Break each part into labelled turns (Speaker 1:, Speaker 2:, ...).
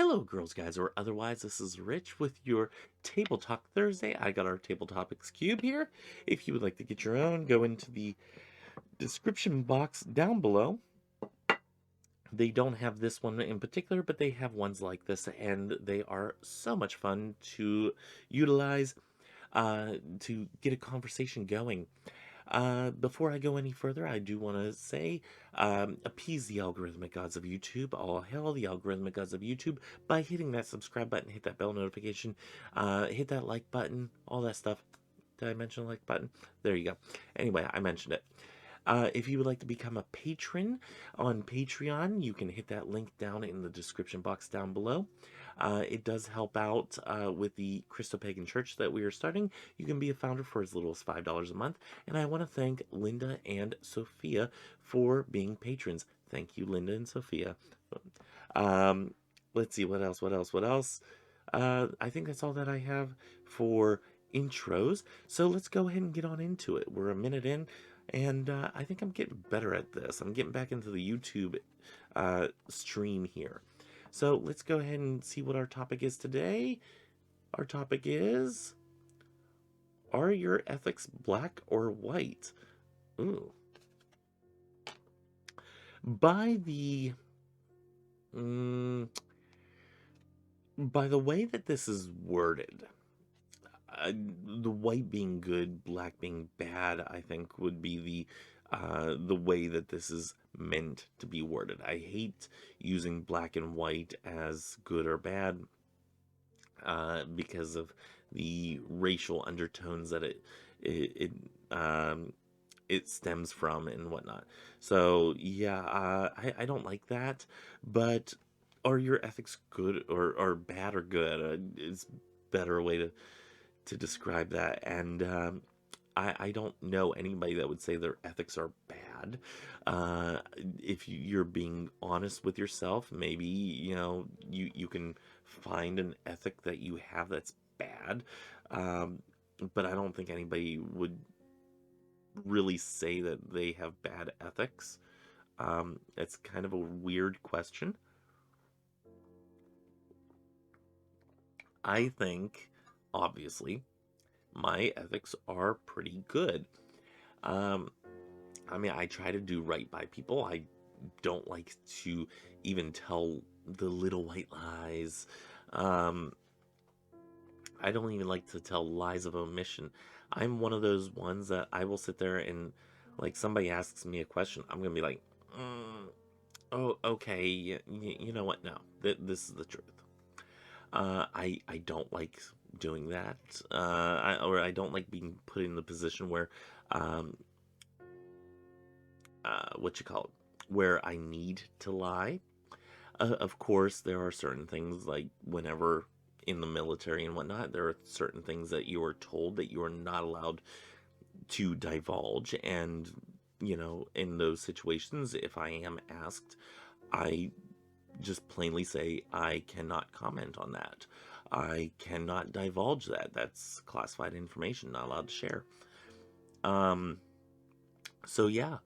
Speaker 1: Hello, girls, guys, or otherwise. This is Rich with your Table Talk Thursday. I got our Table Topics Cube here. If you would like to get your own, go into the description box down below. They don't have this one in particular, but they have ones like this, and they are so much fun to utilize to get a conversation going. Before I go any further, I do want to say, appease the algorithmic gods of YouTube. All hail the algorithmic gods of YouTube by hitting that subscribe button, hit that bell notification, hit that like button, all that stuff. Did I mention the like button? There you go. Anyway, I mentioned it. If you would like to become a patron on Patreon, you can hit that link down in the description box down below. It does help out with the Christo-Pagan church that we are starting. You can be a founder for as little as $5 a month. And I want to thank Linda and Sophia for being patrons. Thank you, Linda and Sophia. Let's see, what else? I think that's all that I have for intros. So let's go ahead and get on into it. We're a minute in. And I think I'm getting better at this. I'm getting back into the YouTube stream here. So let's go ahead and see what our topic is today. Our topic is, are your ethics black or white? Ooh. By the way that this is worded, the white being good, black being bad, I think would be the way that this is meant to be worded. I hate using black and white as good or bad because of the racial undertones that it stems from and whatnot. So yeah, I don't like that. But are your ethics good or bad or good? Is better way to describe that. And I don't know anybody that would say their ethics are bad. If you're being honest with yourself, maybe you can find an ethic that you have that's bad. But I don't think anybody would really say that they have bad ethics. It's kind of a weird question. I think, obviously, my ethics are pretty good. I mean, I try to do right by people. I don't like to even tell the little white lies. I don't even like to tell lies of omission. I'm one of those ones that I will sit there and, like, somebody asks me a question, I'm going to be like, oh, okay, you know what? No, this is the truth. I don't like doing that, I don't like being put in the position where, where I need to lie. Of course, there are certain things, like whenever in the military and whatnot, there are certain things that you are told that you are not allowed to divulge, and in those situations, if I am asked, I just plainly say I cannot comment on that. I cannot divulge that. That's classified information, not allowed to share. So yeah,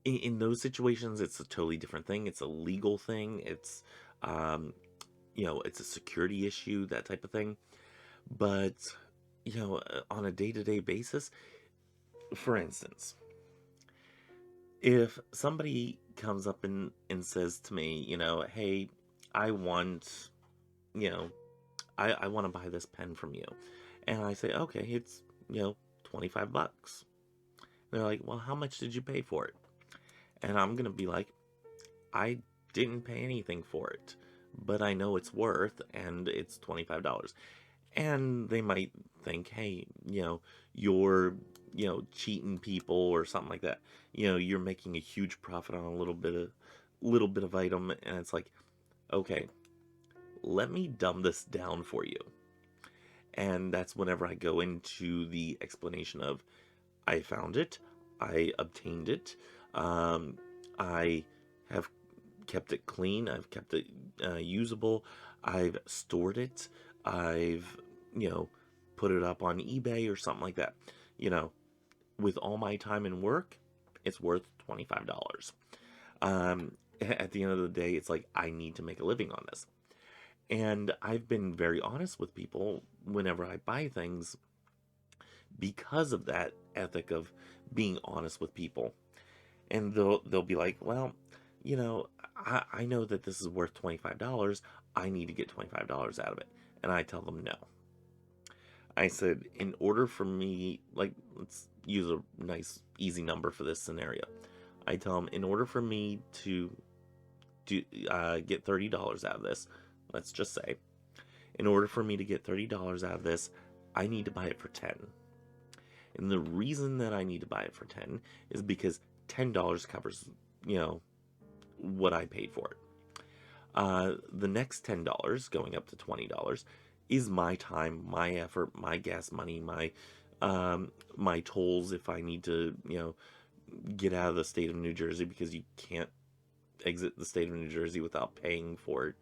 Speaker 1: in those situations, it's a totally different thing. It's a legal thing. It's, it's a security issue, that type of thing. But, on a day-to-day basis, for instance, if somebody comes up and says to me, hey, I want, I want to buy this pen from you. And I say, okay, it's, $25. They're like, well, how much did you pay for it? And I'm going to be like, I didn't pay anything for it, but I know it's worth, and it's $25. And they might think, hey, you're, cheating people or something like that. You're making a huge profit on a little bit of item. And it's like, okay, let me dumb this down for you. And that's whenever I go into the explanation of, I found it, I obtained it, I have kept it clean, I've kept it usable, I've stored it, I've, put it up on eBay or something like that. With all my time and work, it's worth $25. at the end of the day, it's like I need to make a living on this. And I've been very honest with people whenever I buy things because of that ethic of being honest with people. And they'll be like, well, you know, I know that this is worth $25. I need to get $25 out of it. And I tell them no. I said, in order for me, like, let's use a nice, easy number for this scenario. I tell them, in order for me to get $30 out of this, let's just say, in order for me to get $30 out of this, I need to buy it for 10. And the reason that I need to buy it for 10 is because $10 covers, you know, what I paid for it. The next $10 going up to $20 is my time, my effort, my gas money, my tolls if I need to, you know, get out of the state of New Jersey, because you can't exit the state of New Jersey without paying for it,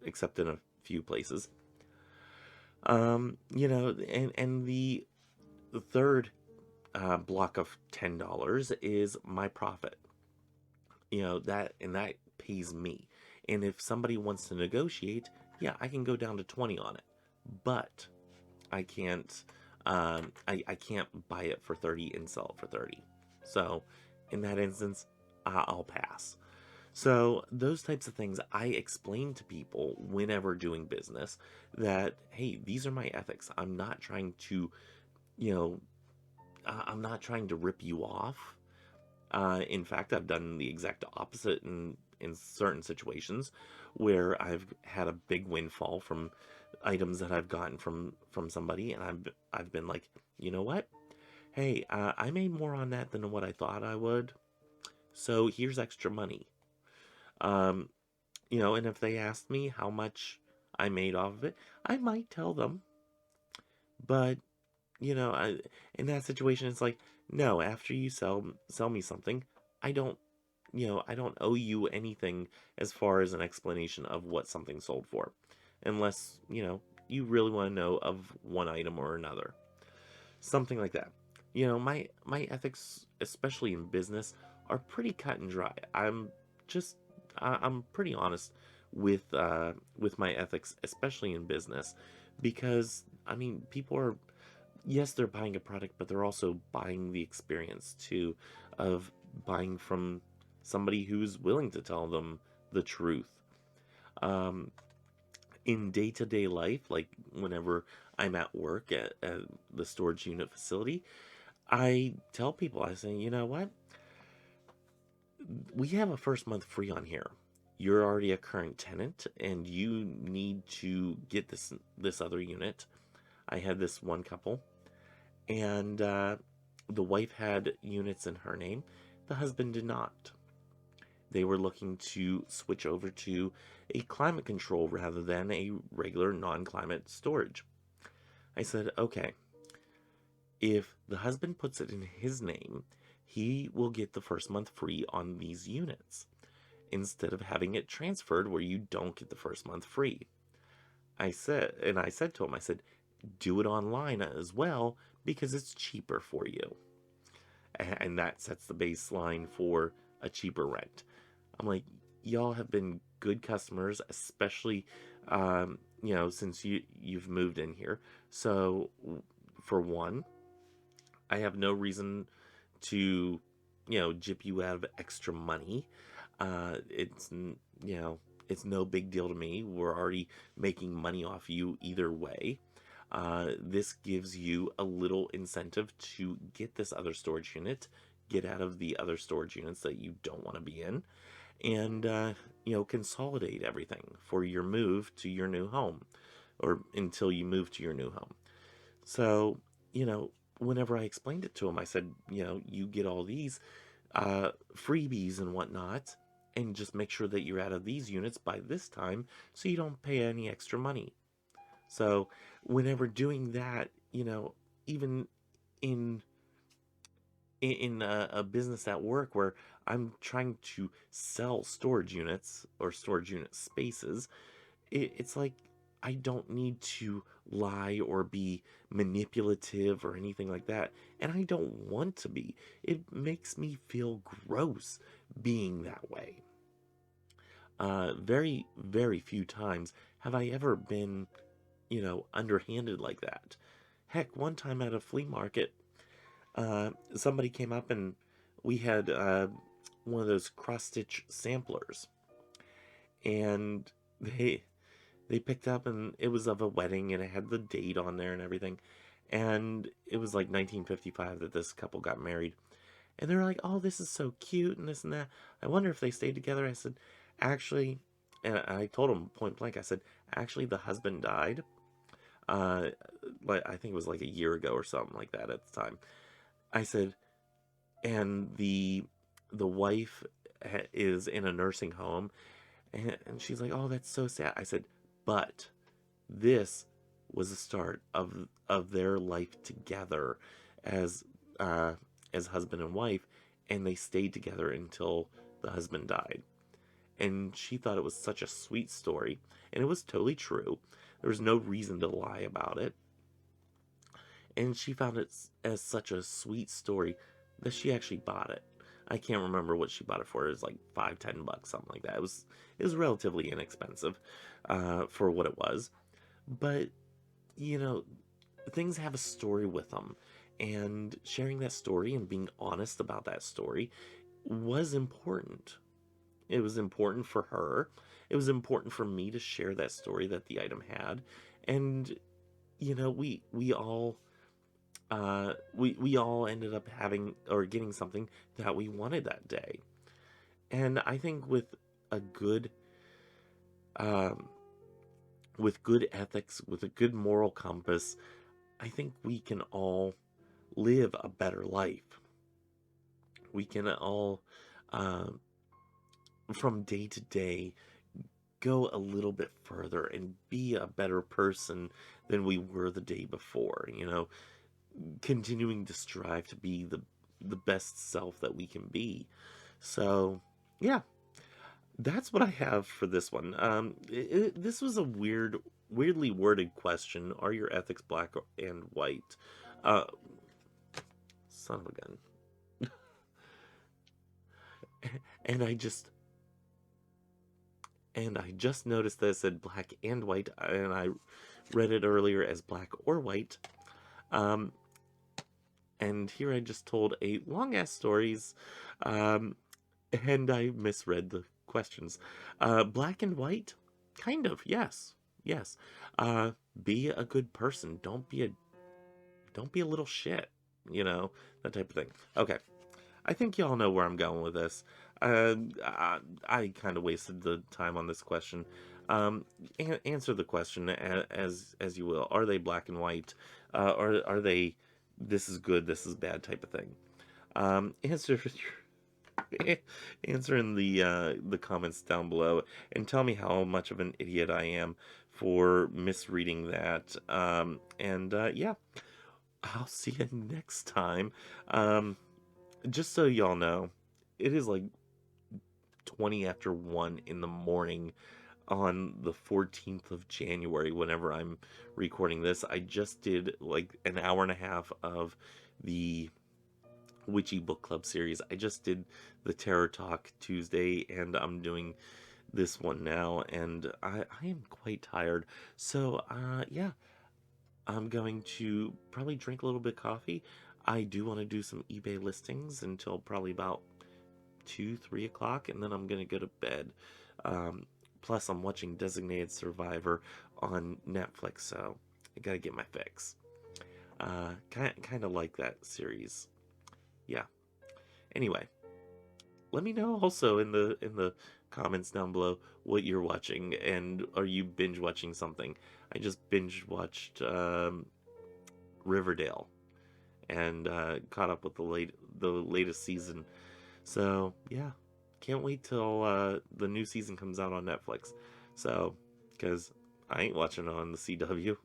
Speaker 1: except in a few places. You know, and the third block of $10 is my profit. You know, that pays me. And if somebody wants to negotiate, yeah, I can go down to 20 on it. But I can't I can't buy it for 30 and sell it for 30. So in that instance, I'll pass. So those types of things I explain to people whenever doing business, that hey, these are my ethics. I'm not trying to, you know, I'm not trying to rip you off. In fact, I've done the exact opposite in certain situations where I've had a big windfall from items that I've gotten from somebody, and I've been like, you know what? Hey, I made more on that than what I thought I would, so here's extra money. Um, you know, and if they asked me how much I made off of it, I might tell them, but you know, in that situation, it's like, no, after you sell me something, I don't, you know, I don't owe you anything as far as an explanation of what something sold for, unless, you know, you really want to know of one item or another, something like that. You know, my ethics, especially in business, are pretty cut and dry. Just I'm pretty honest with my ethics, especially in business, because I mean, people are, yes, they're buying a product, but they're also buying the experience too, of buying from somebody who's willing to tell them the truth. Um, in day-to-day life, like whenever I'm at work at the storage unit facility, I tell people, I say, you know what? We have a first month free on here. You're already a current tenant, and you need to get this other unit. I had this one couple, and the wife had units in her name. The husband did not. They were looking to switch over to a climate control rather than a regular non-climate storage. I said, okay, if the husband puts it in his name, he will get the first month free on these units, instead of having it transferred where you don't get the first month free. I said to him, I said, do it online as well, because it's cheaper for you. And that sets the baseline for a cheaper rent. I'm like, y'all have been good customers, especially, you know, since you've moved in here. So, for one, I have no reason to, you know, jip you out of extra money. You know, it's no big deal to me. We're already making money off you either way. This gives you a little incentive to get this other storage unit, get out of the other storage units that you don't want to be in, and, you know, consolidate everything for your move to your new home, or until you move to your new home. So, you know, whenever I explained it to him, I said, you know, you get all these freebies and whatnot, and just make sure that you're out of these units by this time so you don't pay any extra money. So, whenever doing that, you know, even in a business at work where I'm trying to sell storage units or storage unit spaces, it's like I don't need to lie or be manipulative or anything like that. And I don't want to be. It makes me feel gross being that way. Very, very few times have I ever been, underhanded like that. Heck, one time at a flea market, somebody came up and we had one of those cross-stitch samplers. And they picked up, and it was of a wedding, and it had the date on there and everything. And it was like 1955 that this couple got married. And they were like, "Oh, this is so cute," and this and that. I wonder if they stayed together. I said, "Actually," and I told them point blank, I said, "Actually, the husband died. Uh, like I think it was like a year ago or something like that at the time." I said, "And the wife is in a nursing home," and she's like, "Oh, that's so sad." I said, "But this was the start of their life together as uh, as husband and wife, and they stayed together until the husband died." And she thought it was such a sweet story, and it was totally true. There was no reason to lie about it, and she found it as such a sweet story that she actually bought it. I can't remember what she bought it for. It was like $5-10, something like that. It was relatively inexpensive for what it was, but you know, things have a story with them, and sharing that story and being honest about that story was important. It was important for her. It was important for me to share that story that the item had, and we all we all ended up having or getting something that we wanted that day. And I think a good um, with good ethics, with a good moral compass, I think we can all live a better life. We can all, uh, from day to day, go a little bit further and be a better person than we were the day before. Continuing to strive to be the best self that we can be. So, yeah, that's what I have for this one. This was a weirdly worded question. Are your ethics black and white? Uh, Son of a gun. And I just noticed that it said black and white, and I read it earlier as black or white. Um, and here I just told a long ass stories, um, and I misread the questions. Black and white, kind of, yes, yes. Uh, be a good person. Don't be a little shit. That type of thing. Okay, I think y'all know where I'm going with this. I kind of wasted the time on this question. Um, Answer the question as you will. Are they black and white? Or are they this is good, this is bad type of thing? Answer answer in the comments down below, and tell me how much of an idiot I am for misreading that. And yeah, I'll see you next time. Um, just so y'all know, it is like 20 after 1 in the morning on the 14th of January whenever I'm recording this. I just did like an hour and a half of the Witchy Book Club series. I just did the Terror Talk Tuesday, and I'm doing this one now, and I am quite tired. So, yeah, I'm going to probably drink a little bit of coffee. I do want to do some eBay listings until probably about 2-3 o'clock, and then I'm gonna go to bed. Plus I'm watching Designated Survivor on Netflix, so I gotta get my fix. Kind of like that series. Yeah, anyway, let me know also in the comments down below what you're watching, and are you binge watching something? I just binge watched Riverdale, and caught up with the latest season. So, yeah, can't wait till the new season comes out on Netflix. So, because I ain't watching it on the CW.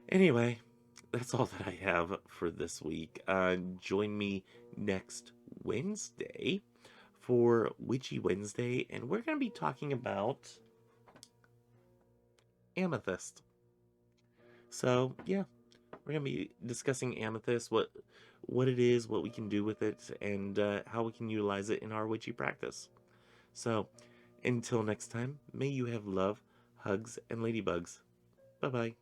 Speaker 1: Anyway, that's all that I have for this week. Join me next Wednesday for Witchy Wednesday, and we're going to be talking about amethyst. So yeah, we're gonna be discussing amethyst, what it is, what we can do with it, and how we can utilize it in our witchy practice. So until next time, may you have love, hugs, and ladybugs. Bye bye.